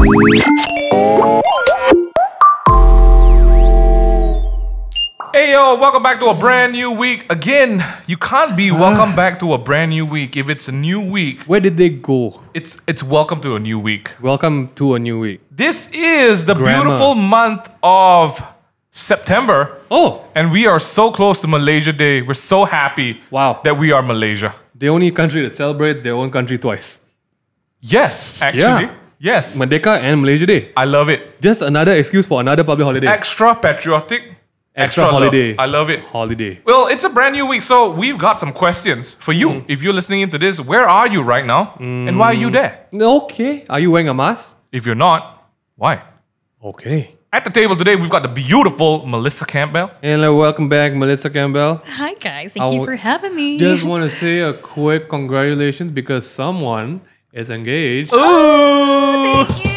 Hey yo, welcome back to a brand new week. Again, you can't be welcome back to a brand new week if it's a new week. Where did they go? It's welcome to a new week. Welcome to a new week. This is the Grammar. beautiful month of September. Oh, And we are so close to Malaysia Day. We're so happy Wow. that we are Malaysia. the only country that celebrates their own country twice. Yes, actually. Yeah. Yes. Merdeka and Malaysia Day. I love it. Just another excuse for another public holiday. Extra patriotic. Extra love. holiday. I love it. Holiday. Well, it's a brand new week, so we've got some questions for you. If you're listening into this, where are you right now? And why are you there? Okay. Are you wearing a mask? If you're not, why? Okay. At the table today, we've got the beautiful Melissa Campbell. And welcome back, Melissa Campbell. Hi guys, thank you for having me. Just want to say a quick congratulations because someone is engaged. Thank you.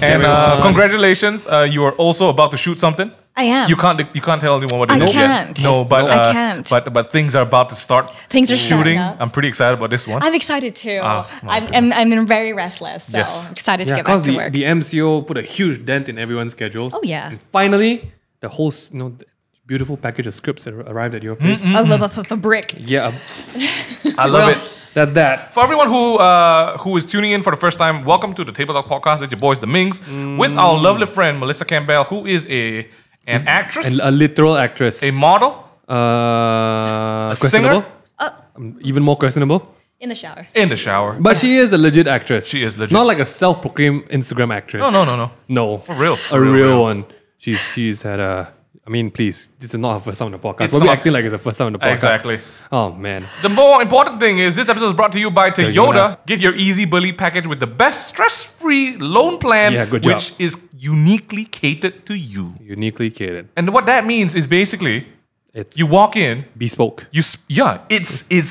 And Everyone. congratulations, you are also about to shoot something. I am. You can't tell anyone what to I do can't. yet. No, but I can't. But things are about to start. Things are shooting. starting up. I'm pretty excited about this one. I'm excited too. my I'm very restless, so Yes. excited to Yeah, get back because to work. the MCO put a huge dent in everyone's schedules. Oh, yeah. And finally, the whole the beautiful package of scripts arrived at your place. a brick. Yeah. I love it. That's that. For everyone who is tuning in for the first time, welcome to the Table Talk Podcast. It's your boys, the Mings, with our lovely friend Melissa Campbell, who is an actress, And a literal actress. a model, questionable. singer? Even more questionable. In the shower. in the shower. But she is a legit actress. She is legit. Not like a self-proclaimed Instagram actress. No. No. For real. A real one. She's had a... I mean, please, this is not her first time on the podcast. It's We'll be not. acting like it's the first time on the podcast. Exactly. Oh, man. The more important thing is this episode is brought to you by Toyota. Toyota. Get your Easy Bully package with the best stress-free loan plan, Yeah, good job. which is uniquely catered to you. Uniquely catered. And what that means is basically It's you walk in, bespoke. it's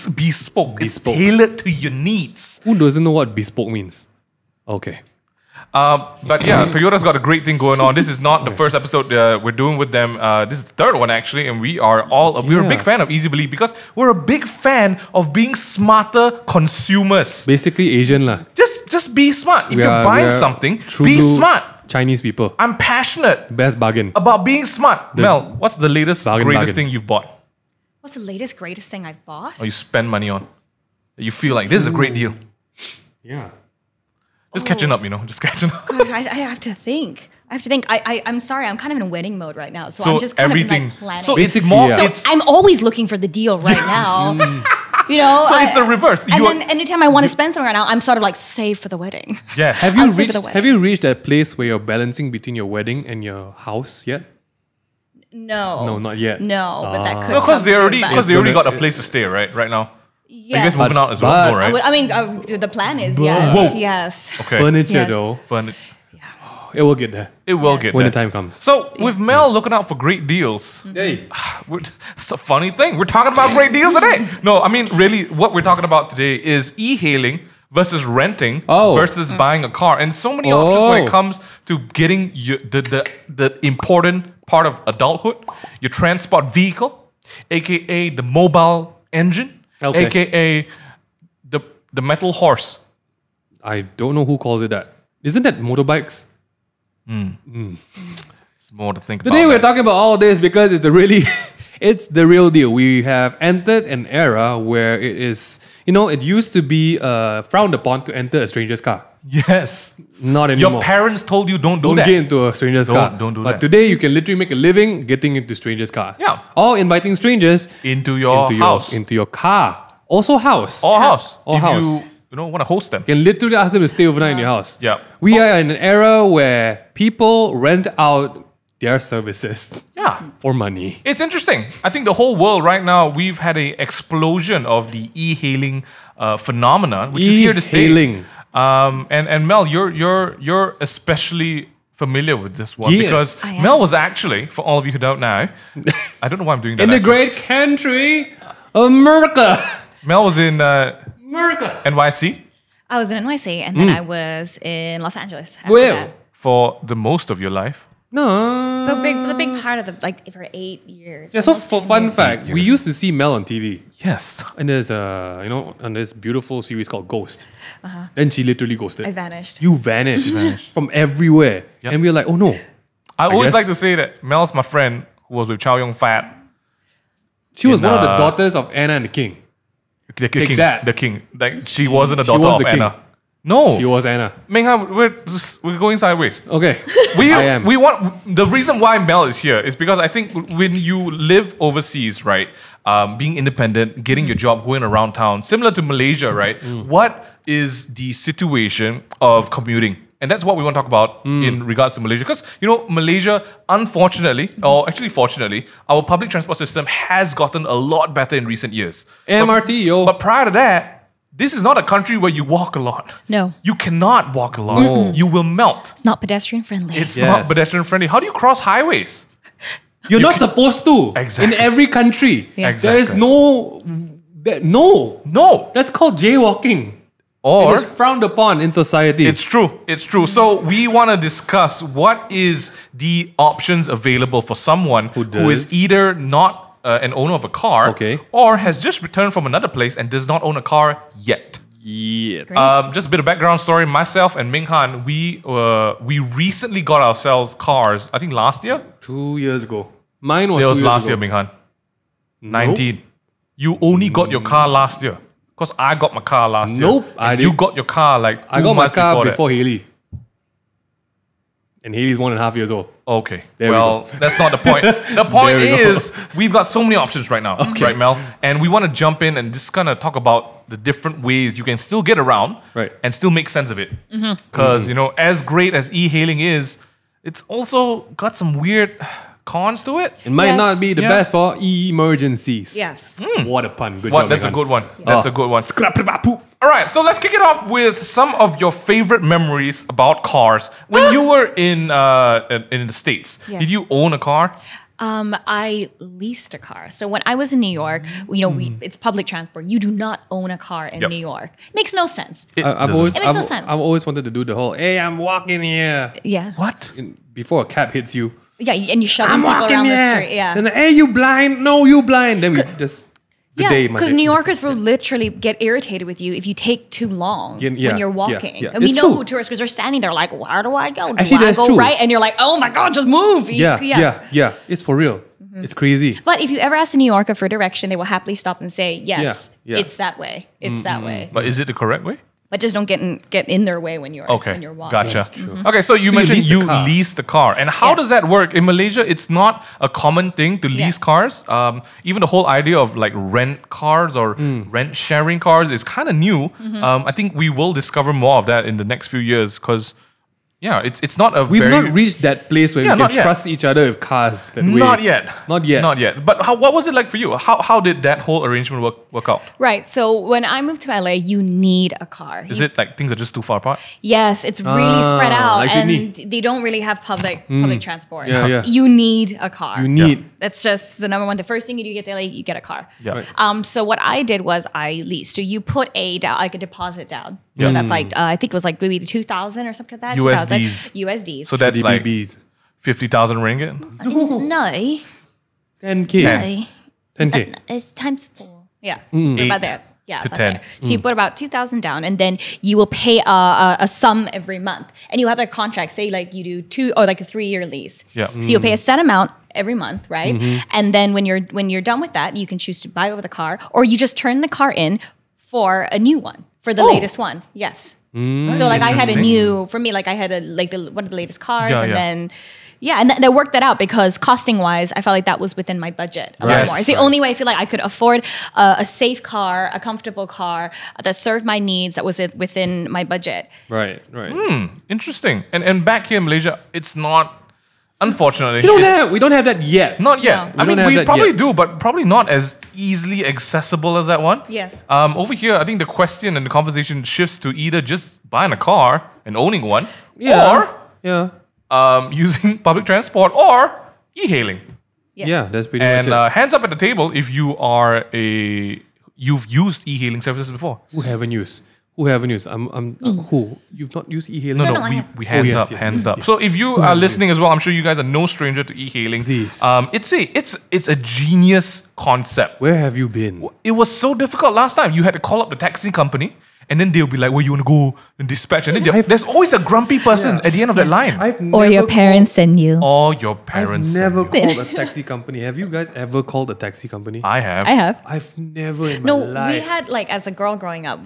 bespoke. It's Bespoke. tailored to your needs. Who doesn't know what bespoke means? Okay. But yeah, Toyota's got a great thing going on. This is not the first episode we're doing with them. This is the third one actually, and we're a big fan of Easy Bully because we're a big fan of being smarter consumers. Basically Asian lah. Just be smart. If We you're are- buying we are something, true be blue smart. Chinese people. I'm passionate Best bargain. about being smart. Mel, what's the latest, Bargain, greatest bargain. thing you've bought What's the latest, greatest thing I've bought? or you spend money on? That you feel like this is a great deal. Yeah. Just catching up, just catching up. God, I have to think. I'm sorry. I'm kind of in wedding mode right now, so So I'm just kind everything. of like planning. So it's Basically, more. yeah. So It's I'm always looking for the deal right now. You know, so it's the reverse. And then anytime I want to spend something right now, I'm sort of like save for the wedding. yes. Have I'll you save it reached away. have you reached that place where you're balancing between your wedding and your house yet? No. No, not yet. No, but that could. No, because come they soon, already but- because they already got a gonna- place to stay right now. You Yes. guys moving out as well, but- no, right? I mean, the plan is yes, Whoa. yes. Okay. Furniture Yes. though. Fun. It will get there. It will get When there. the time comes. So with Mel looking out for great deals, Hey. it's a funny thing. We're talking about great deals today. No, I mean really, what we're talking about today is e-hailing versus renting versus buying a car, and so many options when it comes to getting the important part of adulthood, your transport vehicle, aka the mobile engine, Okay. aka the metal horse. I don't know who calls it that. Isn't that motorbikes? It's more to think Today about. we're talking about all this because it's it's the real deal. We have entered an era where it is, it used to be frowned upon to enter a stranger's car. Yes. Not anymore. Your parents told you don't do Don't that. get into a stranger's car. Don't do but that. today you can literally make a living getting into strangers' cars. Yeah. Or inviting strangers into your house. into your car. Also house. Or house. Or if house. you want to host them. You can literally ask them to stay overnight in your house. Yeah. We are in an era where people rent out their services Yeah. for money. It's interesting. I think the whole world right now, we've had an explosion of the e-hailing phenomenon, which is here to stay. E-hailing. And Mel, you're especially familiar with this one Yes. because I am. Mel was actually, for all of you who don't know, I don't know why I'm doing that. In the actually. great country of America. Mel was in America. NYC I was in NYC and then I was in Los Angeles. After Where? that. for the most of your life. No. But the big part of the like for 8 years. Yeah, so almost for 10 fun years. fact, we used to see Mel on TV. Yes. And there's on this beautiful series called Ghost. Then she literally ghosted. I vanished. You vanished, from everywhere. Yep. And we were like, oh no. I always guess- like to say that Mel's my friend who was with Chow Yun Fat. She was In, one of the daughters of Anna and the King. The Take king. that. The king. Like she wasn't a she daughter was of the king. Anna. No. She was Anna. Ming Han, we're going sideways. Okay. We I am. we want the reason why Mel is here is because I think when you live overseas, right, being independent, getting your job, going around town, similar to Malaysia, right? What is the situation of commuting? And that's what we want to talk about in regards to Malaysia. Because, Malaysia, unfortunately, or actually fortunately, our public transport system has gotten a lot better in recent years. MRT, yo. But prior to that, this is not a country where you walk a lot. No. You cannot walk a lot. You will melt. It's not pedestrian friendly. It's not Yes. pedestrian friendly. How do you cross highways? You're not supposed to. Exactly. In every country. Yeah. There is Exactly. no. No. That's called jaywalking. Or It is frowned upon in society. it's true. It's true. So we want to discuss what is the options available for someone who is does? either not an owner of a car, Okay. or has just returned from another place and does not own a car yet. yeah. Just a bit of background story. Myself and Ming Han, we recently got ourselves cars. I think last year. 2 years ago. Mine was It was 2 years last ago. year, Ming Han. 19. You only got your car last year. Because I got my car last year. Nope, I And you didn't. got your car like 2 I got my months car before, before Haley. And Haley's 1.5 years old. that. Okay. There we Well, go. that's not the point. The point There we go. is we've got so many options right now. Right, Mel? And we want to jump in and just kind of talk about the different ways you can still get around Right. and still make sense of it. Because, as great as e-hailing is, it's also got some weird cons to it. It might Yes. not be the Yeah. best for emergencies. Yes. What a pun. Good What? job. That's a Megan. good one. That's a good one. All right, so let's kick it off with some of your favorite memories about cars. When you were in the States, Yeah. did you own a car? I leased a car. So when I was in New York, it's public transport. You do not own a car in Yep. New York. Makes no sense. It I've doesn't- always, It makes no I've, sense. I've always wanted to do the whole, hey, I'm walking here. Yeah. What? Before a cab hits you. Yeah, and you shove I'm people walking around here. the street. Yeah. Then, hey, you blind? No, you blind. Then we just, Yeah, my because day- New Yorkers will literally get irritated with you if you take too long Yeah, when you're yeah, walking. yeah. And we It's know true. who tourists because they're standing there like, where do I go? Do Actually, I that's go true. right? And you're like, oh my god, just move. Yeah. It's for real. It's crazy. But if you ever ask a New Yorker for direction, they will happily stop and say, yes, Yeah. it's that way. It's that way. But is it the correct way? But just don't get in their way when you're Okay, when you're walking. gotcha. That's true. Okay, so you So you mentioned leased the you car. leased the car, and how Yes. does that work in Malaysia? It's not a common thing to lease Yes. cars. Even the whole idea of like rent cars or rent sharing cars is kind of new. I think we will discover more of that in the next few years because, yeah, it's not a We've very not reached that place where Yeah, we can not yet. trust each other with cars that way. not yet, Not yet. not yet. But what was it like for you? How did that whole arrangement work out? Right. So when I moved to LA, you need a car. Is it like things are just too far apart? Yes, it's really spread out, like and Sydney. they don't really have public transport. Yeah, yeah. You need a car. You need. That's just the number one. The first thing you do get to LA, you get a car. Yeah. Right. So what I did was I leased. So you put a deposit down. Yeah. So that's like I think it was like maybe 2,000 or something like that. USDs. 2,000 USDs. So that's like DBBs. 50,000 ringgit. no, 10K. no. 10K. It's times 4. Yeah, Eight about there. Yeah, to about 10. there. So you put about 2,000 down, and then you will pay a sum every month, and you have a contract. Say like you do 2 or like a 3-year lease. Yeah. So you'll pay a set amount every month, right? And then when you're done with that, you can choose to buy over the car, or you just turn the car in for a new one, for the latest one. Yes. So like I had a interesting. new for me, like I had one of the latest cars, Yeah, and yeah. then. Yeah, and they worked that out because costing wise, I felt like that was within my budget a lot Yes. more. It's the only way I feel like I could afford a safe car, a comfortable car that served my needs, that was within my budget. Right. Interesting. And back here in Malaysia, it's not. Unfortunately, We don't have that yet. Not yet. No. I We don't mean, have we that probably yet. do, but probably not as easily accessible as that one. Yes. Over here, I think the question and the conversation shifts to either just buying a car and owning one, Yeah. Yeah. or using public transport, or e-hailing. Yes. Yeah, that's pretty And much it. hands up at the table if you've used e-hailing services before. Who haven't used? Who haven't used? Who? You've not used e-hailing? No, No, I have. we hands up, hands up. So if you are listening as well, I'm sure you guys are no stranger to e-hailing. Please. It's a genius concept. Where have you been? It was so difficult last time. You had to call up the taxi company, and then they'll be like, "Where you want to go?" and dispatch. And then there's always a grumpy person at the end of that line. Or your parents send you. Or your parents. I've never send you. called a taxi company. Have you guys ever called a taxi company? I have. I have. I've never in my No, life. we had like as a girl growing up,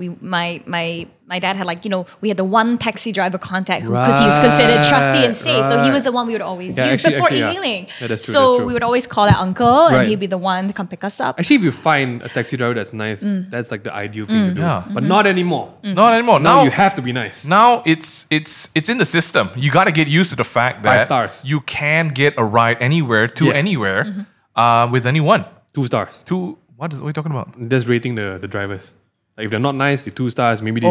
my dad had like, we had the one taxi driver contact because he's considered trusty and safe. So he was the one we would always use before e-hailing. Yeah, that's true, so that's true. we would always call that uncle and Right. he'd be the one to come pick us up. Actually, if you find a taxi driver that's nice, that's like the ideal thing to do. Yeah. But not anymore. Not anymore. Now you have to be nice. Now it's in the system. You got to get used to the fact that 5 stars. you can get a ride anywhere to Yeah. anywhere with anyone. 2 stars. What are you talking about? Just rating the drivers. Like if they're not nice, you're 2 stars. Maybe they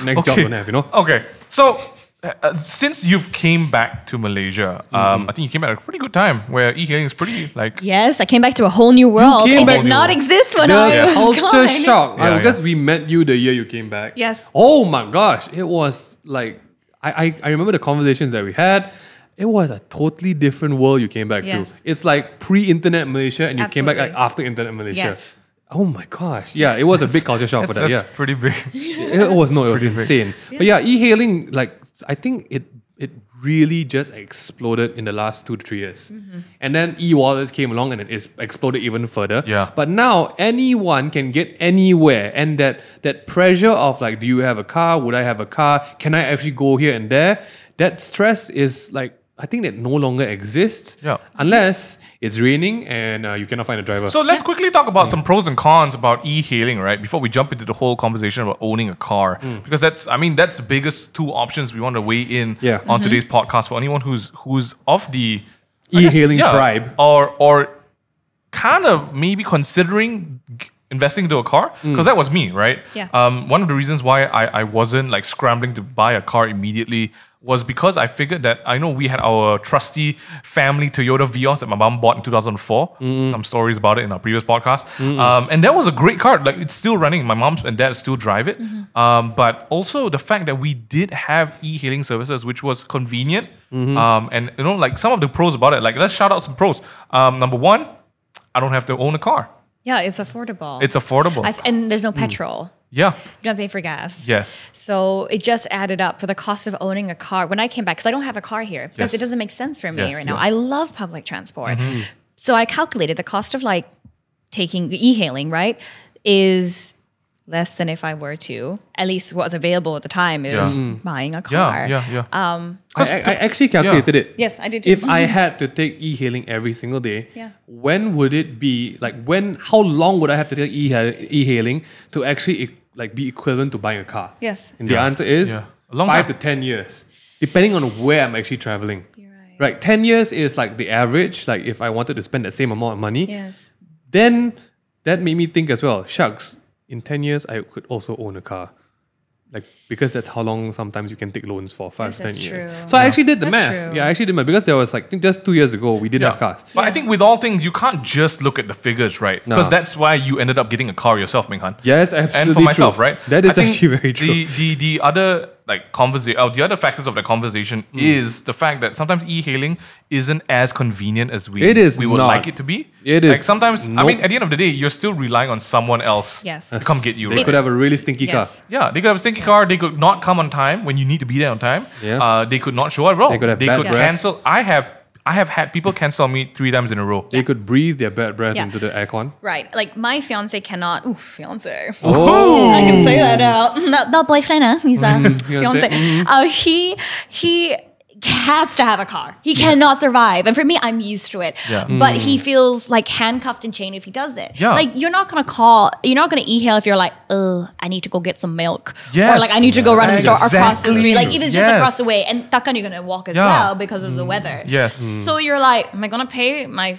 next job don't have, Okay, so since you've came back to Malaysia, I think you came back at a pretty good time where e-hailing is pretty like. Yes, I came back to a whole new world. came It back did not to- exist when The I was culture gone. shock. Yeah, Because we met you the year you came back. Yes. Oh my gosh. It was like, I remember the conversations that we had. It was a totally different world you came back to. Yes. It's like pre-internet Malaysia and you came back like Absolutely. after internet Malaysia. Yes. Oh my gosh. Yeah, it was a big culture shock for that. That's Yeah. pretty big. It was pretty big. insane. But yeah, e-hailing, like I think it really just exploded in the last 2 to 3 years. And then e-wallets came along and it's exploded even further. Yeah. But now anyone can get anywhere. And that pressure of like, do you have a car? Would I have a car? Can I actually go here and there? That stress is like, I think that no longer exists. Yeah. Unless it's raining and you cannot find a driver. So let's quickly talk about some pros and cons about e-hailing, right? Before we jump into the whole conversation about owning a car, because that's the biggest 2 options we want to weigh in Yeah. on today's podcast for anyone who's of the E-hailing tribe. or kind of maybe considering investing into a car, because that was me, right? Yeah. One of the reasons why I wasn't like scrambling to buy a car immediately was because I figured that I know we had our trusty family Toyota Vios that my mom bought in 2004. Some stories about it in our previous podcast. And that was a great car. Like it's still running. My mom and dad still drive it. But also the fact that we did have e-hailing services, which was convenient. And like some of the pros about it, like let's shout out some pros. Number 1, I don't have to own a car. Yeah, it's affordable. It's affordable. And there's no petrol. Yeah. You don't pay for gas. Yes. So it just added up for the cost of owning a car. When I came back, because I don't have a car here, because Yes. it doesn't make sense for me Yes, right now. yes. I love public transport. So I calculated the cost of like taking e-hailing, right, is less than if I were to. At least what was available at the time is buying a car. Yeah. I actually calculated it. Yes, I did too. If I had to take e-hailing every single day, when would it be like how long would I have to take e-hailing to actually like be equivalent to buying a car? Yes. And the answer is A long 5 time. to 10 years, depending on where I'm actually traveling. You're right. Right, 10 years is like the average. Like if I wanted to spend the same amount of money, Yes. then that made me think as well. Shucks, in 10 years I could also own a car. Like because that's how long sometimes you can take loans for 5 Yes, to 10 that's years. true. So I actually did the That's math. true. Yeah, I actually did math because there was like I think just 2 years ago we didn't have cars. But I think with all things, you can't just look at the figures, right? No. Because that's why you ended up getting a car yourself, Ming Han. Yes, absolutely. And for myself, true. right? That is I think actually very true. The other like the other factors of the conversation is the fact that sometimes e-hailing isn't as convenient as we would not. like it to be. It like is sometimes. I nope. mean, at the end of the day, you're still relying on someone else Yes. to come get you. They right? could have a really stinky car. Yes. Yeah, they could have a stinky car. They could not come on time when you need to be there on time. Yeah. They could not show up at all. They could have bad breath. cancel. I have had people cancel me 3 times in a row. They could breathe their bad breath Yeah. into the aircon. Right. Like my fiance cannot. Ooh, fiance. Oh, I can say that now. Not boyfriend, he's a fiance. fiance. He has to have a car. He cannot survive. And for me, I'm used to it. Yeah. But he feels like handcuffed and chained if he does it. Yeah. Like you're not gonna e-hail if you're like, I need to go get some milk. Yes. Or like I need to go run to the store across the Exactly. street. Like if it's just Yes. across the way, and Takan you're gonna walk as Yeah. well because of the weather. Yes. So you're like, am I gonna pay my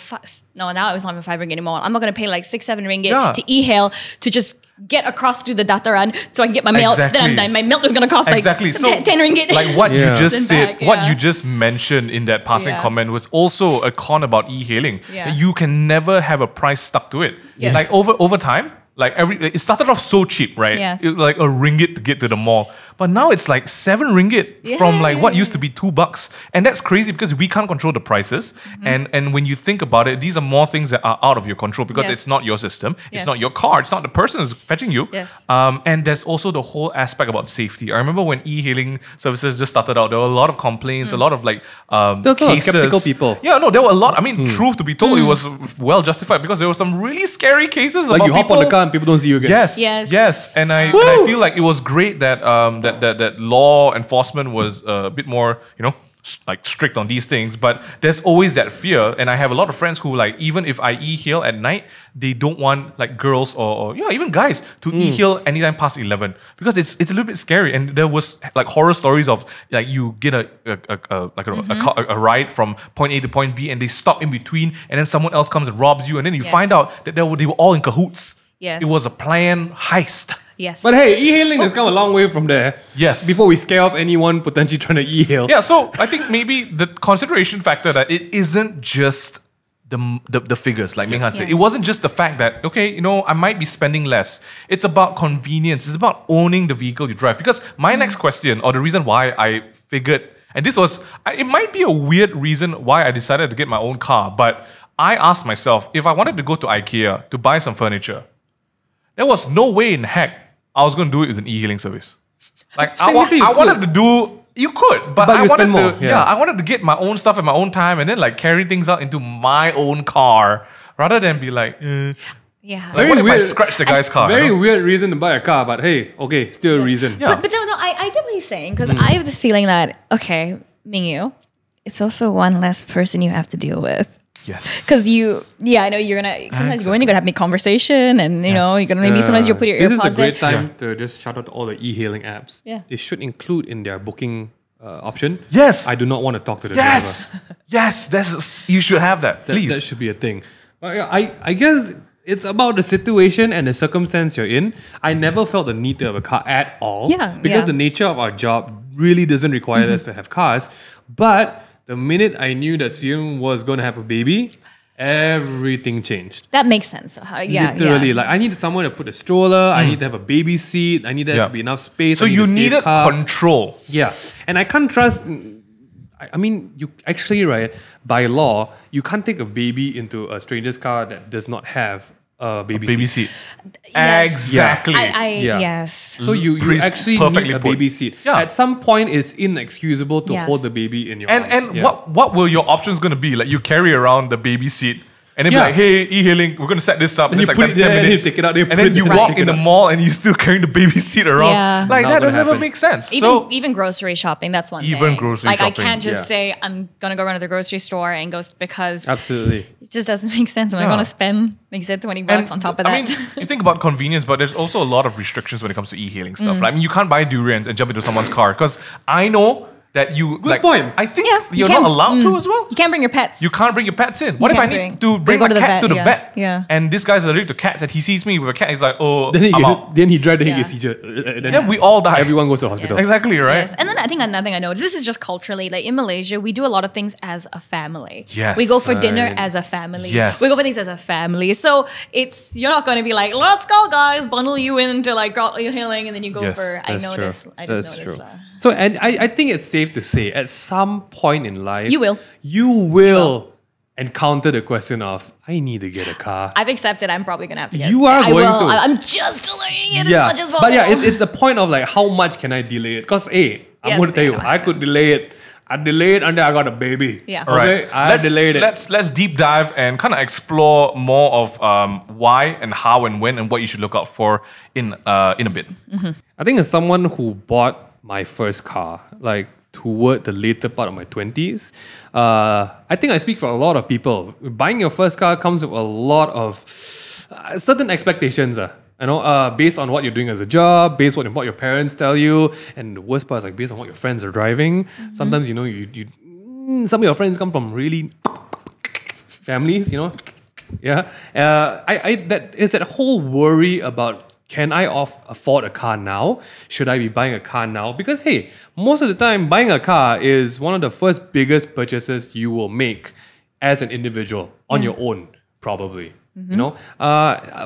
no, now it's not even 5 ringgit anymore. I'm not gonna pay like 6-7 ringgit Yeah. to e-hail to just get across to the dataran so I can get my milk. Exactly. Then my milk is gonna cost like Exactly. So 10 ringgit. Like what Yeah. you just Then said, back, what yeah. you just mentioned in that passing Yeah. comment was also a con about e-hailing. Yeah. You can never have a price stuck to it. Yes. Like over time, Like it started off so cheap, right? Yes. It was like RM1 to get to the mall. But now it's like RM7 from like what used to be $2. And that's crazy because we can't control the prices. And when you think about it, these are more things that are out of your control because it's not your system. It's not your car. It's not the person who's fetching you. Yes. And there's also the whole aspect about safety. I remember when e-hailing services just started out, there were a lot of complaints, a lot of like There's a lot of skeptical people. Yeah, no, there were a lot. I mean, truth to be told, it was well justified because there were some really scary cases Like about you hop on the car and people don't see you again. Yes. And I feel like it was great that that law enforcement was a bit more, like strict on these things. But there's always that fear, and I have a lot of friends who like even if I e-hail at night, they don't want like girls or even guys to e-hail anytime past 11 because it's a little bit scary. And there was like horror stories of like you get a ride from point A to point B, and they stop in between, and then someone else comes and robs you, and then you find out that they were all in cahoots. Yes. It was a planned heist. Yes. But hey, e-hailing has come a long way from there. Yes. Before we scare off anyone potentially trying to e-hail. Yeah, so I think maybe the consideration factor that it isn't just the figures, like Ming Han said. It wasn't just the fact that, okay, I might be spending less. It's about convenience. It's about owning the vehicle you drive. Because my next question, or the reason why I figured, and this was, it might be a weird reason why I decided to get my own car, but I asked myself, if I wanted to go to IKEA to buy some furniture, there was no way in heck I was going to do it with an e-hailing service. Like I wanted to do, you could, but I wanted to, I wanted to get my own stuff at my own time and then like carry things out into my own car rather than be like, yeah. Like, what if I scratch the guy's car? Very weird reason to buy a car, but hey, okay, still a reason. Yeah. But no, I get what he's saying because I have this feeling that, okay, Mingyu, it's also one less person you have to deal with. Yes. Because I know you're gonna sometimes you're gonna have me conversation, and you're gonna maybe sometimes you'll put your This AirPods in. is a great time to just shout out to all the e-hailing apps. Yeah. They should include in their booking option. Yes. I do not want to talk to the driver. Yes. You should have that. Please. That should be a thing. But yeah, I guess it's about the situation and the circumstance you're in. I never felt the need to have a car at all. Because the nature of our job really doesn't require us to have cars. But the minute I knew that Sium was going to have a baby, everything changed. That makes sense. Literally, like I needed someone to put a stroller. I need to have a baby seat. I needed to be enough space. So you needed control. Yeah, and I can't trust. I mean, you actually, right, by law, you can't take a baby into a stranger's car that does not have a baby seat. Yes. Exactly. Yes. So you actually need a baby seat. Yeah. At some point, it's inexcusable to hold the baby in your arms. And what were your options going to be? Like you carry around the baby seat and then be like, hey, e-hailing, we're going to set this up. And you like put it there, 10 minutes. and you take it out, and then you walk in the mall and you still carrying the baby seat around. Yeah. Like that doesn't ever make sense. Even grocery shopping, that's one thing. Even grocery shopping. I can't just say I'm gonna go run to the grocery store and go because absolutely it just doesn't make sense. I'm gonna spend, like you said, $20 on top of that. I mean, you think about convenience, but there's also a lot of restrictions when it comes to e-hailing stuff. Like, I mean, you can't buy durians and jump into someone's car because I know that you Good point. I think you're not allowed to as well. You can't bring your pets. You can't bring your pets in. What if I need to bring my cat to the vet? Yeah. And this guy's allergic to cats and he sees me with a cat. He's like, oh, then I'm out. Then he drives, then he gets seizure. Then we all die. Everyone goes to the hospital. Exactly, right? Yes. And then I think another thing I know, this is just culturally, like in Malaysia, we do a lot of things as a family. Yes. We go for dinner as a family. Yes. We go for things as a family. So you're not going to be like, let's go guys, bundle you into like healing and then you go for, I just noticed. So, and I think it's safe to say, at some point in life, you will encounter the question of, I need to get a car. I've accepted I'm probably going to have to get You are going to. I'm just delaying it as much as possible. But yeah, it's the point of like, how much can I delay it? Because, I'm going to tell you, I could delay it. I delayed until I got a baby. Yeah. All right. Okay? I delayed it. Let's deep dive and kind of explore more of why and how and when and what you should look out for in a bit. Mm-hmm. I think as someone who bought my first car, like toward the later part of my 20s, I think I speak for a lot of people. Buying your first car comes with a lot of certain expectations. Based on what you're doing as a job, based on what your parents tell you, and the worst part is like based on what your friends are driving. Mm-hmm. Sometimes some of your friends come from really families, Yeah, that is that whole worry about, can I afford a car now? Should I be buying a car now? Because hey, most of the time, buying a car is one of the first biggest purchases you will make as an individual on your own, probably. You know,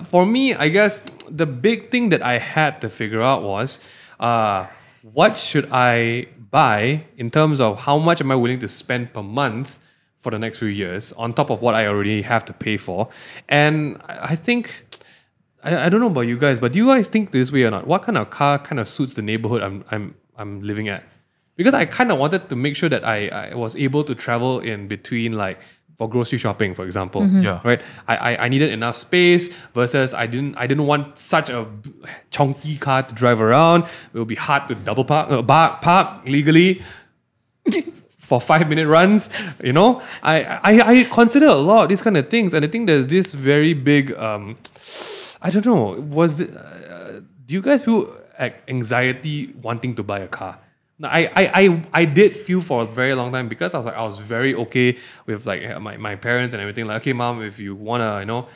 for me, I guess the big thing that I had to figure out was what should I buy in terms of how much am I willing to spend per month for the next few years on top of what I already have to pay for. And I think, I don't know about you guys, but do you guys think this way or not? What kind of car kind of suits the neighborhood I'm living at? Because I kind of wanted to make sure that I was able to travel in between, like, for grocery shopping, for example, right? I needed enough space versus I didn't want such a chunky car to drive around. It would be hard to double park legally for 5-minute runs. You know, I consider a lot of these kind of things, and I think there's this very big. I don't know. Do you guys feel anxiety wanting to buy a car? I did feel for a very long time because I was very okay with like my parents and everything. Like, okay, mom, if you wanna,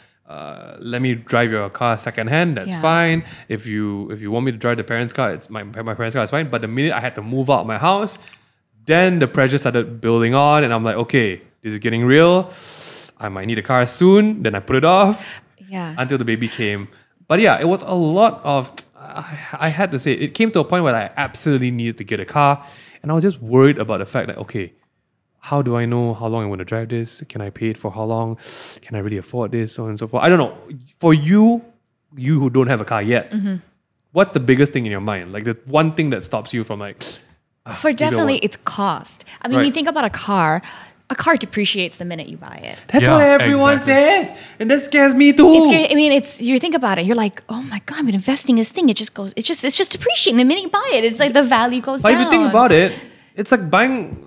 let me drive your car secondhand, that's fine. If you want me to drive the parents' car, it's my parents' car, it's fine. But the minute I had to move out of my house, then the pressure started building on, and I'm like, okay, this is getting real. I might need a car soon. Then I put it off until the baby came. But yeah, it was a lot of. I had to say, it came to a point where I absolutely needed to get a car, and I was just worried about the fact that, okay, how do I know how long I'm going to drive this? Can I pay it for how long? Can I really afford this? So on and so forth. I don't know. For you who don't have a car yet, what's the biggest thing in your mind? Like the one thing that stops you from like... For definitely, it's cost. I mean, when you think about a car depreciates the minute you buy it. That's what everyone says, and that scares me too. I mean, you think about it, you're like, oh my god, I'm investing in this thing. It's just depreciating the minute you buy it. It's like the value goes down. But if you think about it, it's like buying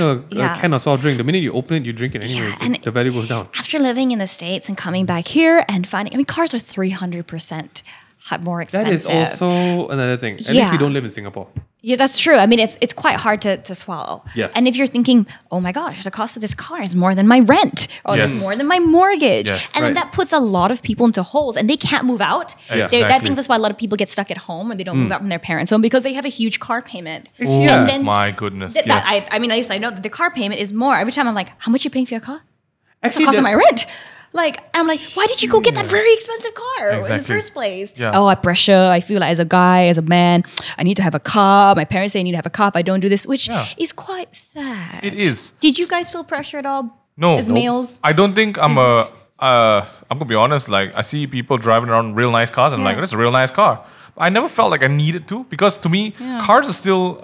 a can of soft drink. The minute you open it, you drink it anyway. And the value goes down. After living in the States and coming back here and finding, I mean, cars are 300% more expensive. That is also another thing. At least we don't live in Singapore. Yeah, that's true. I mean, it's quite hard to swallow. Yes. And if you're thinking, oh my gosh, the cost of this car is more than my rent or more than my mortgage. Yes. And then that puts a lot of people into holes and they can't move out. Exactly. I think that's why a lot of people get stuck at home and they don't move out from their parents' home because they have a huge car payment. Oh, and then my goodness. I mean, at least I know that the car payment is more. Every time I'm like, how much are you paying for your car? It's the Actually, cost of my rent. Like, I'm like, why did you go get that very expensive car in the first place? Yeah. Oh, I pressure. I feel like as a guy, as a man, I need to have a car. My parents say I need to have a car if I don't do this, which is quite sad. It is. Did you guys feel pressure at all? No. As males? I don't think I'm gonna be honest, like I see people driving around real nice cars and I'm like, that's a real nice car. But I never felt like I needed to because to me, cars are still...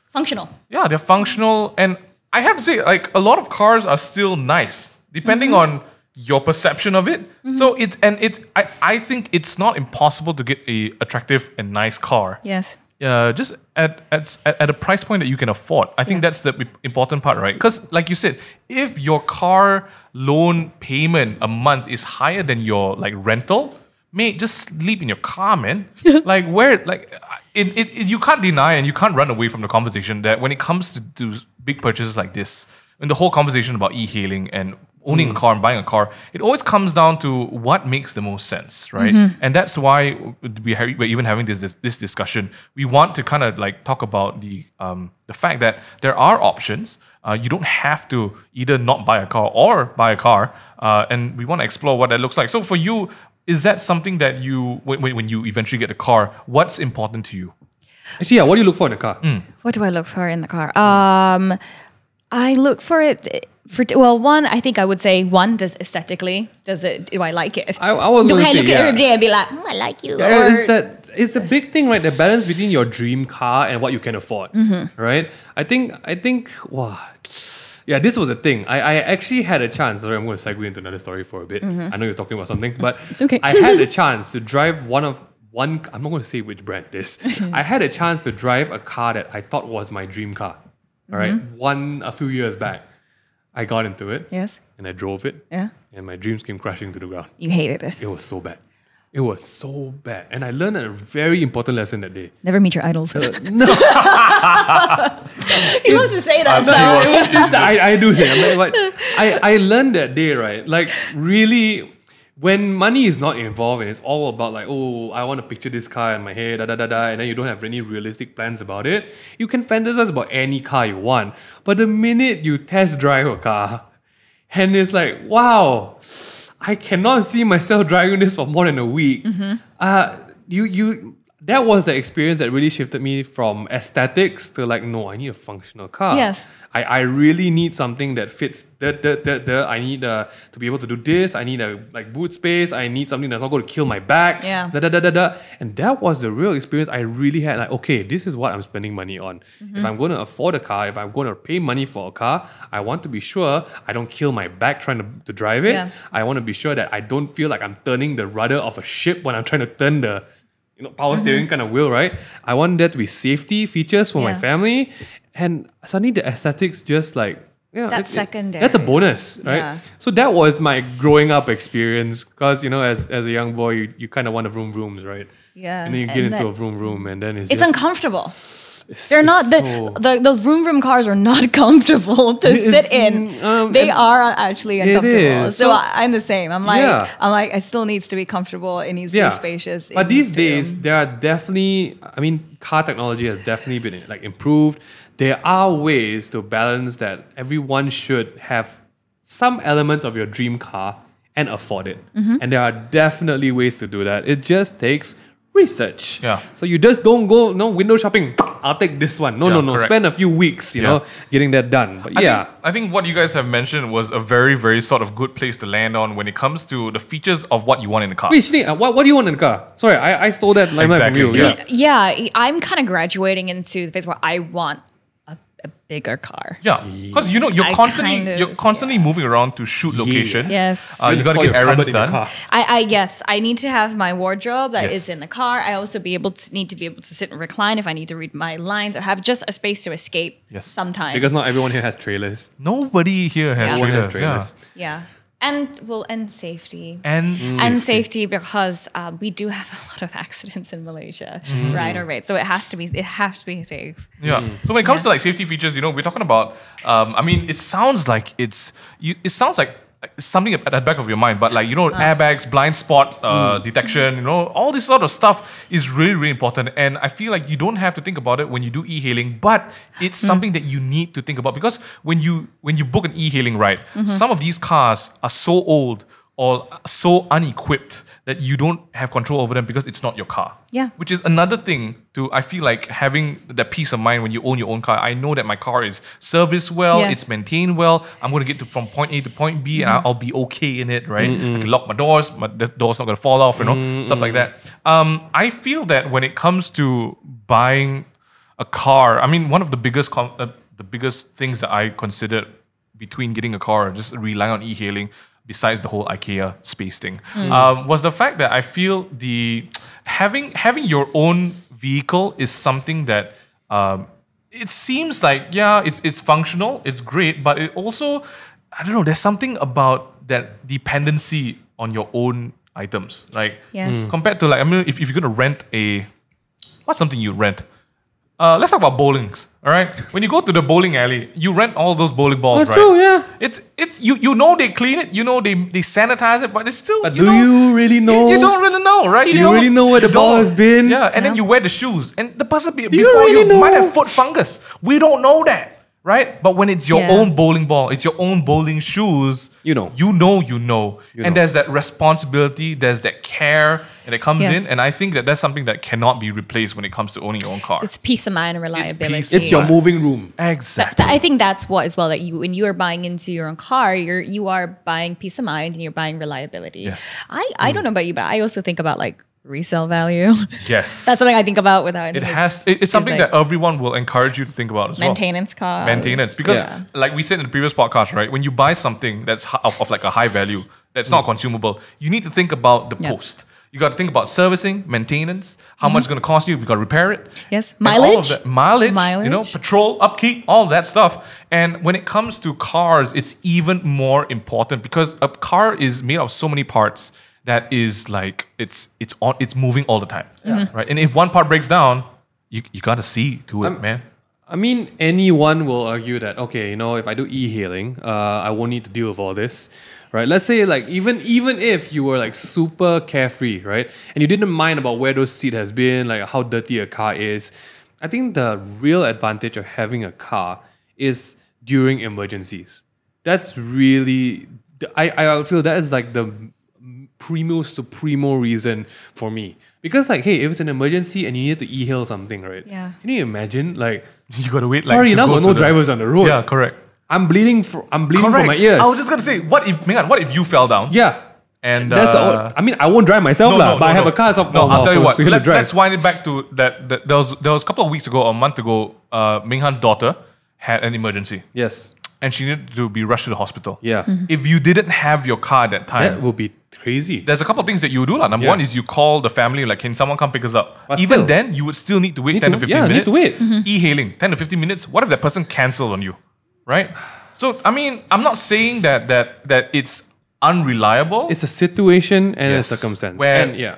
functional. Yeah, they're functional. And I have to say, like a lot of cars are still nice, depending on your perception of it. So I think it's not impossible to get a attractive and nice car. Yes. Just at a price point that you can afford. I think that's the important part, right? Because like you said, if your car loan payment a month is higher than your like rental, mate, just sleep in your car, man. You can't deny and you can't run away from the conversation that when it comes to big purchases like this, and the whole conversation about e-hailing and owning a car and buying a car, it always comes down to what makes the most sense, right? And that's why we're even having this discussion. We want to kind of like talk about the fact that there are options. You don't have to either not buy a car or buy a car, and we want to explore what that looks like. So for you, is that something that you, when you eventually get a car, what's important to you? Actually, what do you look for in a car? What do I look for in the car? I look for it one, I think I would say do I like it? I was do going to I say, look at it every day and be like, I like you? It's a big thing, right? The balance between your dream car and what you can afford, right? I think, wow. Yeah, this was a thing. I actually had a chance. Sorry, I'm going to segue into another story for a bit. I know you're talking about something, but it's okay. I had a chance to drive one. I'm not going to say which brand it is. I had a chance to drive a car that I thought was my dream car. All right, a few years back, I got into it. Yes. And I drove it. Yeah. And my dreams came crashing to the ground. You hated it. It was so bad. It was so bad. And I learned a very important lesson that day. Never meet your idols. No. He wants to say that. I do say that. But I learned that day, right? Like, really, when money is not involved and it's all about like, oh, I want to picture this car in my head, and then you don't have any realistic plans about it, you can fantasize about any car you want. But the minute you test drive a car, and it's like, wow, I cannot see myself driving this for more than a week. That was the experience that really shifted me from aesthetics to like, no, I need a functional car. Yes. I really need something that fits I need to be able to do this. I need a like boot space. I need something that's not going to kill my back. Yeah. And that was the real experience I really had. Like, okay, this is what I'm spending money on. If I'm going to afford a car, if I'm going to pay money for a car, I want to be sure I don't kill my back trying to drive it. Yeah. I want to be sure that I don't feel like I'm turning the rudder of a ship when I'm trying to turn the power steering kind of wheel, right? I want there to be safety features for my family. And suddenly the aesthetics just like, that's secondary. That's a bonus, right? Yeah. So that was my growing up experience. Because, as a young boy, you kind of want a vroom vrooms, right? Yeah. And then you get into a vroom vroom and then it's just uncomfortable. They're not those vroom vroom cars are not comfortable to sit in. They are actually uncomfortable. So I'm the same. I'm like, it still needs to be comfortable. It needs to be spacious. But these days, there are definitely, car technology has definitely been like improved. There are ways to balance that everyone should have some elements of your dream car and afford it. And there are definitely ways to do that. It just takes research. Yeah. So you just don't go window shopping. I'll take this one. No. Correct. Spend a few weeks, getting that done. But I think what you guys have mentioned was a very, very sort of good place to land on when it comes to the features of what you want in the car. Wait, Shini, what do you want in the car? Sorry, I stole that line from you. Yeah, I'm kind of graduating into the phase where I want a bigger car. Yeah, because you're constantly moving around to shoot locations. Yes. You got to get errands done. I need to have my wardrobe that is in the car. I also need to be able to sit and recline if I need to read my lines or have just a space to escape. Sometimes because not everyone here has trailers. Nobody here has trailers. Yeah. And safety. And safety because we do have a lot of accidents in Malaysia, right? So it has to be safe. Yeah. So when it comes to like safety features, we're talking about. It sounds like something at the back of your mind, but airbags, blind spot detection, all this sort of stuff is really, really important. And I feel like you don't have to think about it when you do e-hailing, but it's something that you need to think about because when you book an e-hailing ride, some of these cars are so old or so unequipped that you don't have control over them because it's not your car. Yeah. Which is another thing to, I feel like, having that peace of mind when you own your own car. I know that my car is serviced well, it's maintained well. I'm going to get from point A to point B and I'll be okay in it, right? I can lock my doors, the door's not going to fall off, stuff like that. I feel that when it comes to buying a car, one of the biggest things that I considered between getting a car and just relying on e-hailing, besides the whole IKEA space thing, was the fact that I feel having your own vehicle is something that it seems like it's functional, it's great, but it also, I don't know, there's something about that dependency on your own items, compared to if you're gonna rent what's something you rent? Let's talk about bowlings. All right, when you go to the bowling alley, you rent all those bowling balls, right? True, yeah. It's they clean it, they sanitize it, but it's still. But do you really know? You don't really know, right? You really know where the ball has been. Yeah, and then you wear the shoes, and the person before you might have foot fungus. We don't know that. Right? But when it's your own bowling ball, it's your own bowling shoes, you know. And there's that responsibility, there's that care that comes in. And I think that's something that cannot be replaced when it comes to owning your own car. It's peace of mind and reliability. It's your moving room. Exactly. I think that's what as well, that when you are buying into your own car, you are buying peace of mind and you're buying reliability. Yes. I don't know about you, but I also think about resale value. Yes. That's something I think about without it's something that everyone will encourage you to think about as well. Maintenance costs. Maintenance. Because like we said in the previous podcast, right? When you buy something that's of like a high value, that's not consumable, you need to think about the post. You got to think about servicing, maintenance, how much it's going to cost you if you got to repair it. Yes. Mileage. Mileage, patrol, upkeep, all that stuff. And when it comes to cars, it's even more important because a car is made of so many parts that is like it's moving all the time, right? And if one part breaks down, you gotta see to it, man. Anyone will argue that if I do e-hailing, I won't need to deal with all this, right? Let's say even if you were super carefree, right, and you didn't mind about where those seat has been, how dirty a car is. I think the real advantage of having a car is during emergencies. That's really I feel that is like the primo reason for me. Because like, hey, if it's an emergency and you need to e-hail something, right? Yeah. Can you imagine like You gotta wait. sorry, now got no drivers on the road. Yeah, correct. I'm bleeding from my ears. I was just gonna say, what if you fell down? Yeah. And That's I mean, I won't drive myself, but I have a car. So I'll tell you what. so he'll drive. Let's wind it back to that. There was a couple of weeks ago, or a month ago, Ming Han's daughter had an emergency, Yes. and she needed to be rushed to the hospital. Yeah. If you didn't have your car at that time, That will be crazy. there's a couple of things that you would do. Number Yeah. one is you call the family, like, can someone come pick us up? But Even still, then, you would still need to wait need 10 to- to 15 yeah, minutes. need to wait. E-hailing, 10 to 15 minutes. What if that person canceled on you? Right? So, I mean, I'm not saying that it's unreliable. It's a situation and Yes. a circumstance. Where And yeah.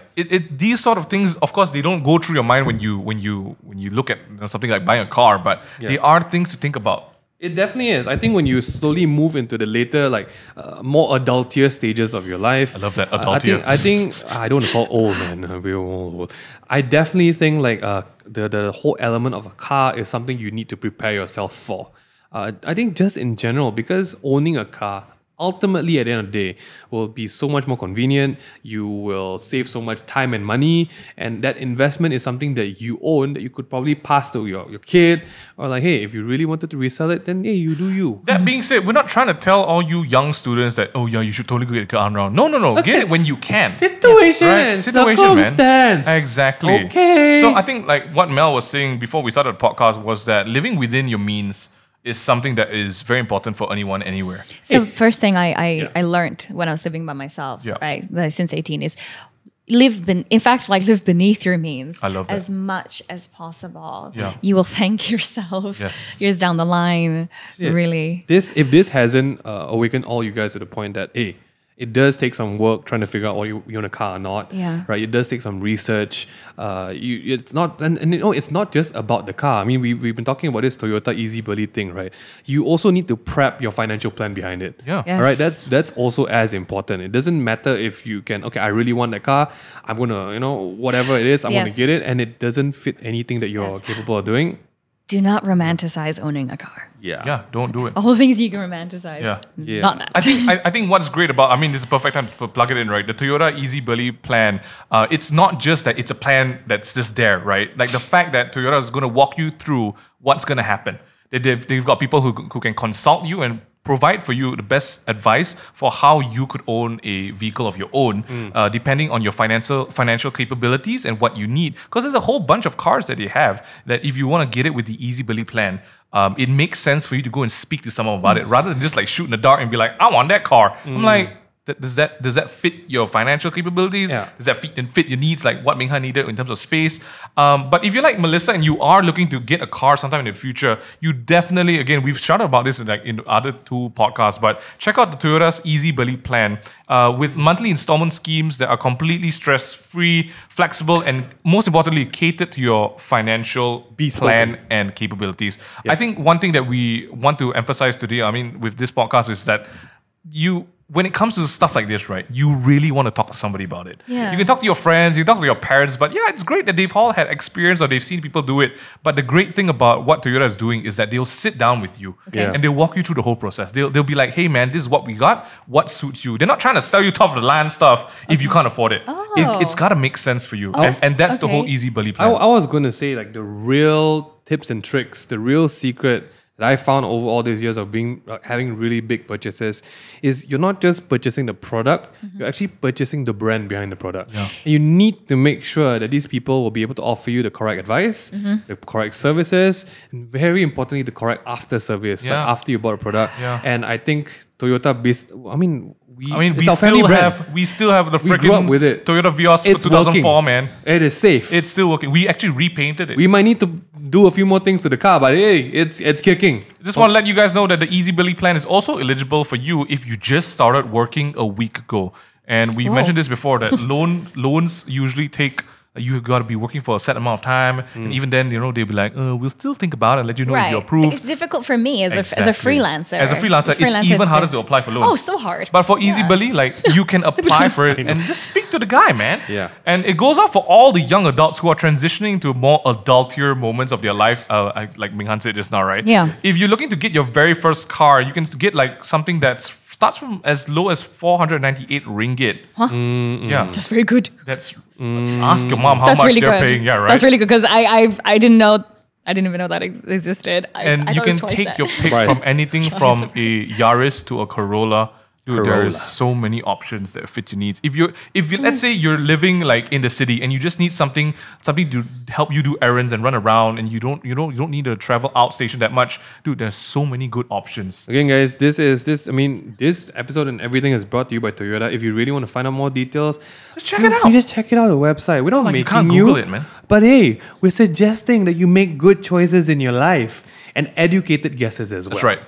these sort of things, of course, they don't go through your mind when you look at something like buying a car, but they are things to think about. It definitely is. I think when you slowly move into the later, like more adultier stages of your life. I love that, I adultier. think I don't want to call old, man. We're all old. I definitely think like the whole element of a car is something you need to prepare yourself for. I think just in general, because owning a car ultimately at the end of the day will be so much more convenient. You will save so much time and money, and that investment is something that you own that you could probably pass to your kid, or like, hey, if you really wanted to resell it, then hey, you do you. That being said, we're not trying to tell all you young students that, oh yeah, you should totally go get a car around. No. Get it when you can. Situation Right? and Situation, man. circumstance. Exactly. Okay. So I think like what Mel was saying before we started the podcast was that living within your means is something that is very important for anyone, anywhere. So first thing I learned when I was living by myself, Yeah. right, since 18 is live beneath your means. I love that. As much as possible. Yeah. You will thank yourself Yes. years down the line. Really. If this hasn't awakened all you guys to the point that, hey, it does take some work trying to figure out what you want a car or not. Yeah. Right. It does take some research. It's not, and you know, it's not just about the car. I mean, we've been talking about this Toyota Easy Belly thing, right? You also need to prep your financial plan behind it. Yeah. Yes. All right. That's also as important. It doesn't matter if you can. Okay, I really want that car. I'm gonna, whatever it is, I'm gonna Yes. get it, and it doesn't fit anything that you're Yes. capable of doing. Do not romanticize owning a car. Yeah, don't do it. All the things you can romanticize. Yeah. Yeah. Not that. I think what's great about, I mean, this is a perfect time to plug it in, right? The Toyota Easy Belly plan, it's not just that it's a plan that's just there, right? Like the fact that Toyota is going to walk you through what's going to happen. They've got people who can consult you and provide for you the best advice for how you could own a vehicle of your own, depending on your financial capabilities and what you need. Because there's a whole bunch of cars that they have that if you want to get it with the Easy Belly plan, it makes sense for you to go and speak to someone about it rather than just like shoot in the dark and be like, I want that car. I'm like, does that fit your financial capabilities? Yeah. Does that fit your needs, like what Ming Han needed in terms of space? But if you're like Melissa and you are looking to get a car sometime in the future, you definitely, again, we've chatted about this in the other two podcasts, but check out the Toyota's Easy Belly plan with monthly installment schemes that are completely stress-free, flexible, and most importantly, catered to your financial plan and capabilities. I think one thing that we want to emphasize today, I mean, with this podcast is that when it comes to stuff like this, right, you really want to talk to somebody about it. Yeah. You can talk to your friends, you can talk to your parents, but yeah, it's great that they've all had experience or they've seen people do it. But the great thing about what Toyota is doing is that they'll sit down with you and they'll walk you through the whole process. They'll be like, hey man, this is what we got. What suits you? They're not trying to sell you top of the line stuff if you can't afford it. It's got to make sense for you. And that's the whole Easy Belly plan. I was going to say like the real tips and tricks, the real secret that I found over all these years of having really big purchases is you're not just purchasing the product, you're actually purchasing the brand behind the product. Yeah. And you need to make sure that these people will be able to offer you the correct advice, the correct services, and very importantly, the correct after service, like after you bought a product. Yeah. And I think Toyota we it's our family brand. still have the We grew up freaking with it. Toyota Vios for It's 2004, working. man. It is safe. It's still working. We actually repainted it. We might need to do a few more things to the car, but hey, it's kicking. Just want to let you guys know that the Easy Belly plan is also eligible for you if you just started working a week ago. And we've mentioned this before that loans usually take. You got to be working for a set amount of time, and even then, they'll be like, "We'll still think about it and let you know if you're approved." It's difficult for me as a Exactly. freelancer. As a freelancer, it's even harder to apply for loans. Oh, so hard. But for Easy Belly, like you can apply for it and just speak to the guy, man. Yeah. And it goes out for all the young adults who are transitioning to more adultier moments of their life. Like Ming Han said just now, right? Yeah. If you're looking to get your very first car, you can get like something that's starts from as low as 498 ringgit. Huh? Yeah, That's very good. that's ask your mom how That's much really they're good. paying. Yeah, right. That's really good because I didn't know. I didn't even know that existed. And I you thought it can was twice take that. your pick Right. from anything from a Yaris to a Corolla. Dude, there is Corolla. so many options that fit your needs. If you let's say you're living like in the city and you just need something to help you do errands and run around, and you don't need to travel outstation that much, dude, there's so many good options. Again, guys, this episode and everything is brought to you by Toyota. If you really want to find out more details, Just check feel it free out. to check it out on the website. We're not like you making can't Google it, man. But hey, we're suggesting that you make good choices in your life and educated guesses as well. That's right.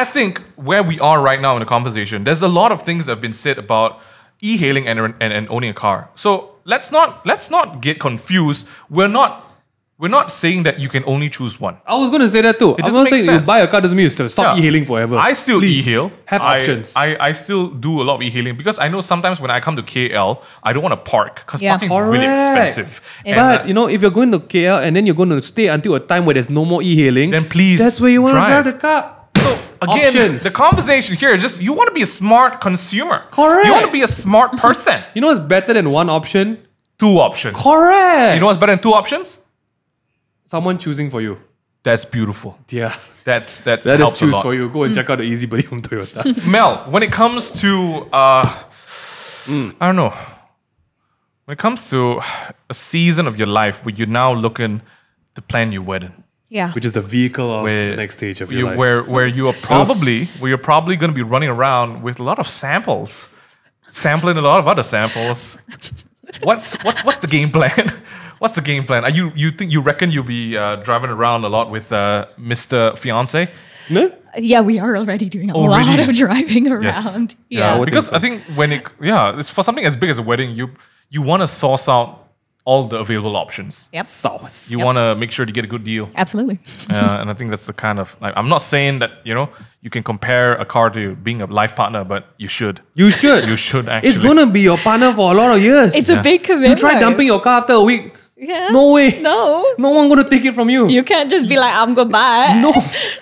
I think where we are right now in the conversation, there's a lot of things that have been said about e-hailing and owning a car. So let's not get confused. We're not saying that you can only choose one. I was going to say that too. I was doesn't going to make say you sense. buy a car doesn't mean you stop Yeah. e-hailing forever. I still Please, e-hail. Have options. I still do a lot of e-hailing because I know sometimes when I come to KL, I don't want to park because Yeah. parking is really Correct. expensive. But if you're going to KL and then you're going to stay until a time where there's no more e-hailing, Then please that's where you want to drive. drive the car. So again, Options. the conversation here is just you want to be a smart consumer. Correct. You want to be a smart person. You know what's better than one option? 2 options. Correct. You know what's better than 2 options? Someone choosing for you. That's beautiful. Yeah. That That is helps a choose lot. for you. Go and check out the Easy Buddy from Toyota. Mel, when it comes to I don't know. When it comes to a season of your life where you're now looking to plan your wedding, Yeah. Which is the vehicle of where the next stage of your life. where you're probably going to be running around with a lot of samples, sampling a lot of other samples. What's the game plan? What's the game plan? Are you reckon you'll be driving around a lot with Mr. Fiance? No? Yeah, we are already doing a Already? lot of driving Yes. around. I Yeah. would Because think so. I think when it's for something as big as a wedding, you want to source out all the available options. Yep. Sauce. You want to make sure to get a good deal. Absolutely. And I think that's the kind of like, I'm not saying that you can compare a car to being a life partner, but you should. You should. You should actually. It's going to be your partner for a lot of years. It's a big you commitment. try dumping your car after a week. Yeah. No way. No. No one going to take it from you. You can't just be like, I'm goodbye. No.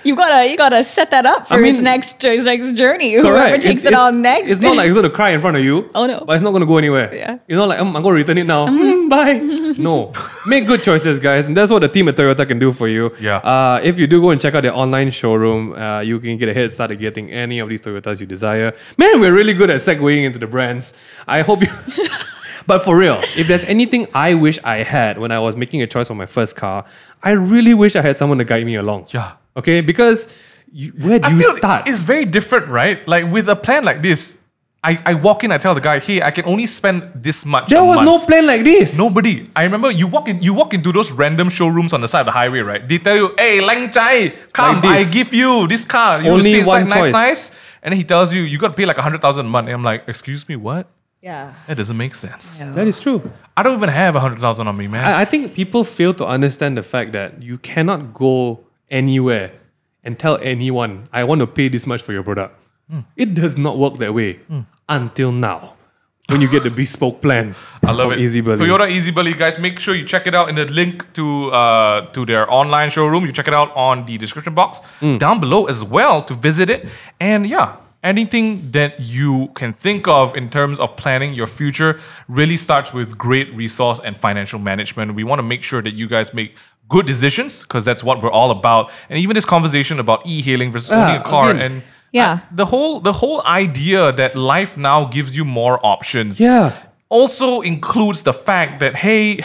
You gotta set that up for its next journey. Whoever Correct. takes it on next. It's not like it's going to cry in front of you. Oh, no. But it's not going to go anywhere. Yeah. It's not like, I'm going to return it now. Bye. No. Make good choices, guys. And that's what the team at Toyota can do for you. Yeah. If you do go and check out their online showroom, you can get a head start at getting any of these Toyotas you desire. Man, we're really good at segueing into the brands. I hope you... But for real, if there's anything I wish I had when I was making a choice for my first car, I really wish I had someone to guide me along. Yeah. Okay? Because where do I you feel start? it's very different, right? Like with a plan like this, I walk in, I tell the guy, hey, I can only spend this much. There a was month. no plan like this. Nobody. I remember you walk into those random showrooms on the side of the highway, right? They tell you, hey, Lang Chai, come, Like I this. give you this car. You Only sit inside, one choice. nice. And then he tells you, you got to pay like 100,000 a month. And I'm like, excuse me, what? Yeah. That doesn't make sense. That is true. I don't even have 100,000 on me, man. I think people fail to understand the fact that you cannot go anywhere and tell anyone, I want to pay this much for your product. It does not work that way until now. When you get the bespoke plan. I love it. Easy Belly. Toyota Easy Belly, guys. Make sure you check it out in the link to their online showroom. You check it out on the description box down below as well to visit it. And yeah, anything that you can think of in terms of planning your future really starts with great resource and financial management. We want to make sure that you guys make good decisions because that's what we're all about. And even this conversation about e-hailing versus owning a car again. Yeah. the whole idea that life now gives you more options also includes the fact that, hey,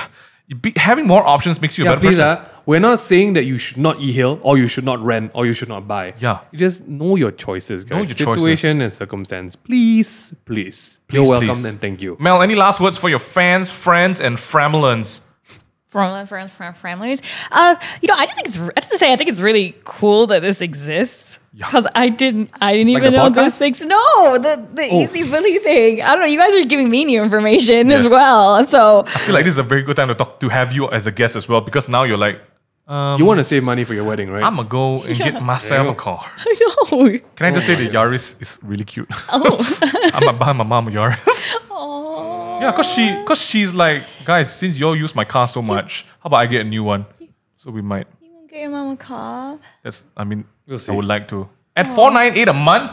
having more options makes you a better please, person. we're not saying that you should not e-hail or you should not rent or you should not buy. Yeah. You just know your choices, guys. Know your Situation and circumstance. Please. You're welcome please. and thank you. Mel, any last words for your fans, friends, and framulans? From families. I just say I think it's really cool that this exists. Because I didn't even the know podcast? those things. No, the Easy Billy thing. I don't know. You guys are giving me new information as well. So I feel like this is a very good time to have you as a guest as well because now you're like, You want to save money for your wedding, right? I'm gonna go and get myself Yeah. a car. I know. Can I just say the Yaris is really cute? Oh. I'm gonna buy my mom a Yaris. Oh. Yeah, cause she's like, guys, since y'all use my car so much, how about I get a new one? So we might. You gonna get your mom a car? That's. I mean, We'll see. I would like to. At $498 a month,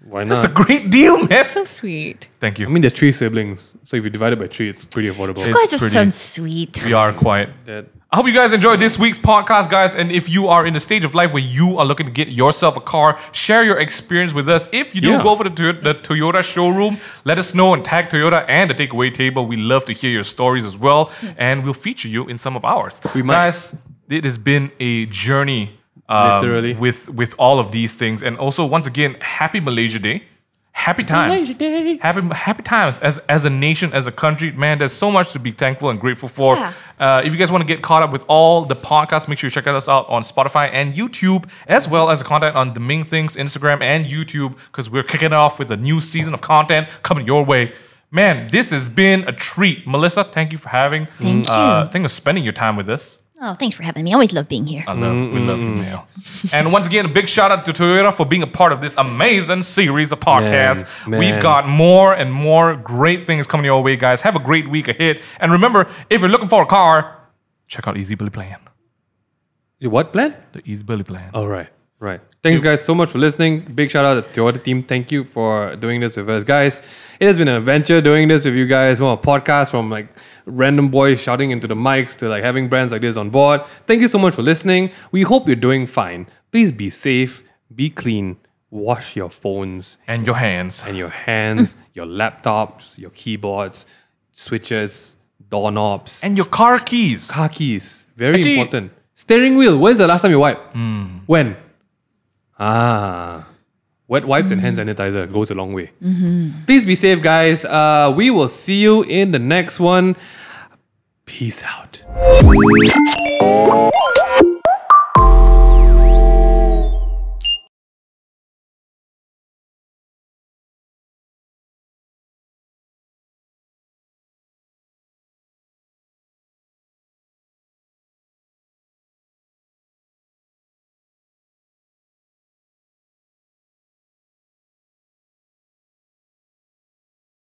Why That's not? a great deal, man. So sweet. Thank you. I mean, there's 3 siblings, so if you divide it by 3, it's pretty affordable. You guys It's just pretty- sound sweet. We are quite. That- I hope you guys enjoyed this week's podcast, guys. And if you are in the stage of life where you are looking to get yourself a car, share your experience with us. If you do Yeah. go for the Toyota showroom, let us know and tag Toyota and the takeaway table. We love to hear your stories as well, and we'll feature you in some of ours. We might. Guys, it has been a journey. Literally. With all of these things, and also once again, happy Malaysia Day. Happy times. Malaysia Day. Happy times as a nation, as a country. Man, there's so much to be thankful and grateful for. Yeah. If you guys want to get caught up with all the podcasts, make sure you check us out on Spotify and YouTube, as well as the content on the Ming Things, Instagram and YouTube, because we're kicking off with a new season of content coming your way. Man, this has been a treat. Melissa, thank you for having. Thank you. Thank you for spending your time with us. Oh, thanks for having me. I always love being here. We love you, Mail. And once again, a big shout out to Toyota for being a part of this amazing series of podcasts. Man. We've got more and more great things coming your way, guys. Have a great week ahead. And remember, if you're looking for a car, check out Easy Billy Plan. What plan? The Easy Billy Plan. Oh, right. Thanks, guys, so much for listening. Big shout out to the Toyota team. Thank you for doing this with us, guys. It has been an adventure doing this with you guys. Well, a podcast from like random boys shouting into the mics to like having brands like this on board. Thank you so much for listening. We hope you're doing fine. Please be safe, be clean, wash your phones And your hands. and your hands, your laptops, your keyboards, switches, doorknobs, And your car keys. car keys. Very Actually- important. Steering wheel. When's the last time you wiped? When? Wet wipes and hand sanitizer goes a long way. Please be safe, guys. We will see you in the next one. Peace out.